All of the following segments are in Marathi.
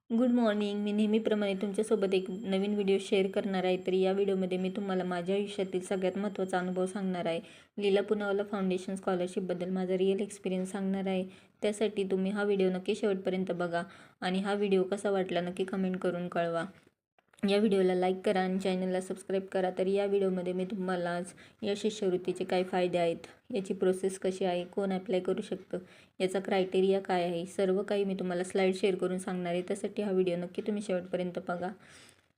Good morning. मी नेहमीप्रमाणे तुमच्यासोबत एक नवीन व्हिडिओ शेअर करणार आहे. तर या व्हिडिओमध्ये मी तुम्हाला माझ्या आयुष्यातील सगळ्यात महत्त्वाचा अनुभव सांगणार आहे. लीला पूनावाला फाउंडेशन स्कॉलरशिपबद्दल माझा रिअल एक्सपिरियन्स सांगणार आहे. त्यासाठी तुम्ही हा व्हिडिओ नक्की शेवटपर्यंत बघा आणि हा व्हिडिओ कसा वाटला नक्की कमेंट करून कळवा. या व्हिडिओला लाईक करा आणि चॅनलला सबस्क्राईब करा. तर या व्हिडिओमध्ये मी तुम्हाला आज या शिष्यवृत्तीचे काय फायदे आहेत, याची प्रोसेस कशी आहे, कोण अप्लाय करू शकतं, याचा क्रायटेरिया काय आहे, सर्व काही मी तुम्हाला स्लाईड शेअर करून सांगणार आहे. त्यासाठी हा व्हिडिओ नक्की तुम्ही शेवटपर्यंत बघा.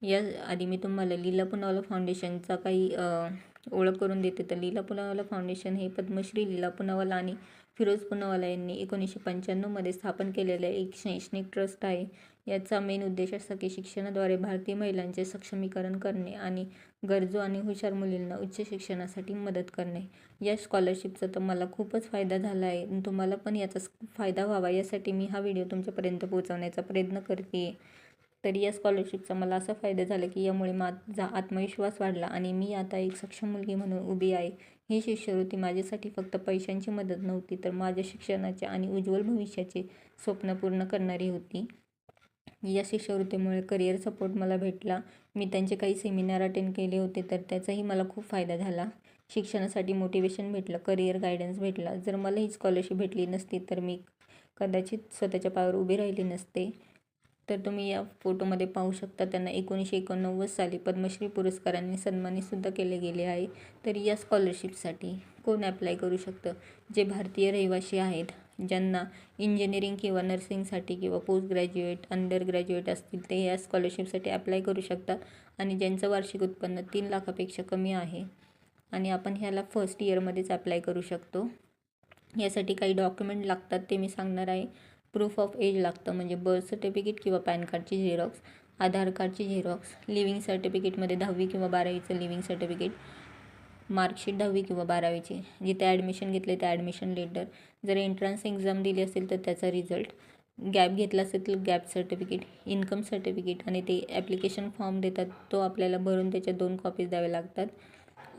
या आधी मी तुम्हाला लीला पूनावाला फाउंडेशनचा काही ओळख करून देते. तर लीला पूनावाला फाउंडेशन हे पद्मश्री लीला पूनावाला आणि फिरोज पूनावाला यांनी 1995मध्ये स्थापन केलेलं एक शैक्षणिक ट्रस्ट आहे. याचा मेन उद्देश असा की शिक्षणाद्वारे भारतीय महिलांचे सक्षमीकरण करणे आणि गरजू आणि हुशार मुलींना उच्च शिक्षणासाठी मदत करणे. या स्कॉलरशिपचा तर मला खूपच फायदा झाला आहे. तुम्हाला पण याचा फायदा व्हावा यासाठी मी हा व्हिडिओ तुमच्यापर्यंत पोहोचवण्याचा प्रयत्न करते. तर या स्कॉलरशिपचा मला असा फायदा झाला की यामुळे माझा आत्मविश्वास वाढला आणि मी आता एक सक्षम मुलगी म्हणून उभी आहे. ही शिष्यवृत्ती माझ्यासाठी फक्त पैशांची मदत नव्हती, तर माझ्या शिक्षणाचे आणि उज्ज्वल भविष्याचे स्वप्न पूर्ण करणारी होती. या शिष्यवृत्तीमुळे करिअर सपोर्ट मला भेटला. मी त्यांचे काही सेमिनार अटेंड केले होते, तर त्याचाही मला खूप फायदा झाला. शिक्षणासाठी मोटिवेशन भेटलं, करिअर गायडन्स भेटला. जर मला ही स्कॉलरशिप भेटली नसती तर मी कदाचित स्वतःच्या पायावर उभी राहिली नसते. तर तुम्ही या फोटोमध्ये पाहू शकता, त्यांना 1989 साली पद्मश्री पुरस्काराने सन्मानितसुद्धा केले गेले आहे. तर या स्कॉलरशिपसाठी कोण ॲप्लाय करू शकतं? जे भारतीय रहिवासी आहेत, ज्यांना इंजिनिअरिंग किंवा नर्सिंगसाठी किंवा पोस्ट ग्रॅज्युएट, अंडर ग्रॅज्युएट असतील, ते या स्कॉलरशिपसाठी ॲप्लाय करू शकतात. आणि ज्यांचं वार्षिक उत्पन्न 3 लाखापेक्षा कमी आहे आणि आपण ह्याला फर्स्ट इयरमध्येच ॲप्लाय करू शकतो. यासाठी काही डॉक्युमेंट लागतात ते मी सांगणार आहे. प्रूफ ऑफ एज लागतं, म्हणजे बर्थ सर्टिफिकेट किंवा पॅन कार्डची झेरॉक्स, आधार कार्डची झेरॉक्स, लिव्हिंग सर्टिफिकेटमध्ये 10वी किंवा 12वीचं लिव्हिंग सर्टिफिकेट, मार्कशीट 10वी किंवा 12वीची, जिथे ॲडमिशन घेतले ते ॲडमिशन लेटर, जर एंट्रन्स एक्झाम दिली असेल तर त्याचा रिझल्ट, गॅप घेतला असेल तर गॅप सर्टिफिकेट, इन्कम सर्टिफिकेट, आणि ते ॲप्लिकेशन फॉर्म देतात तो आपल्याला भरून त्याच्या 2 कॉपीज द्याव्या लागतात.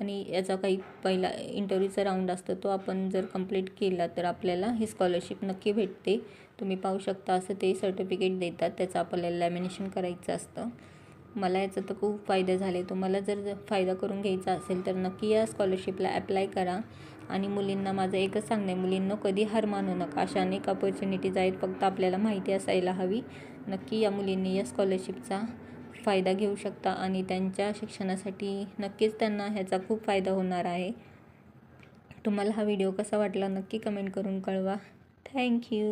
आणि याचा काही पहिला इंटरव्ह्यूचा राऊंड असतो, तो आपण जर कंप्लीट केला तर आपल्याला ही स्कॉलरशिप नक्की भेटते. तुम्ही पाहू शकता असं ते सर्टिफिकेट देतात, त्याचं आपल्याला लॅमिनेशन करायचं असतं. मला याचा तर खूप फायदा झाले. तुम्हाला जर फायदा करून घ्यायचा असेल तर नक्की या स्कॉलरशिपला ॲप्लाय करा. आणि मुलींना माझं एकच सांगणं आहे, मुलींना कधी हार मानू नका. अशा अनेक अपॉर्च्युनिटीज आहेत, फक्त आपल्याला माहिती असायला हवी. नक्की या मुलींनी या स्कॉलरशिपचा फायदा घेऊ शकता आणि त्यांच्या शिक्षणासाठी नक्कीच त्यांना ह्याचा खूप फायदा होणार आहे. तुम्हाला हा व्हिडिओ कसा वाटला नक्की कमेंट करून कळवा. थँक्यू.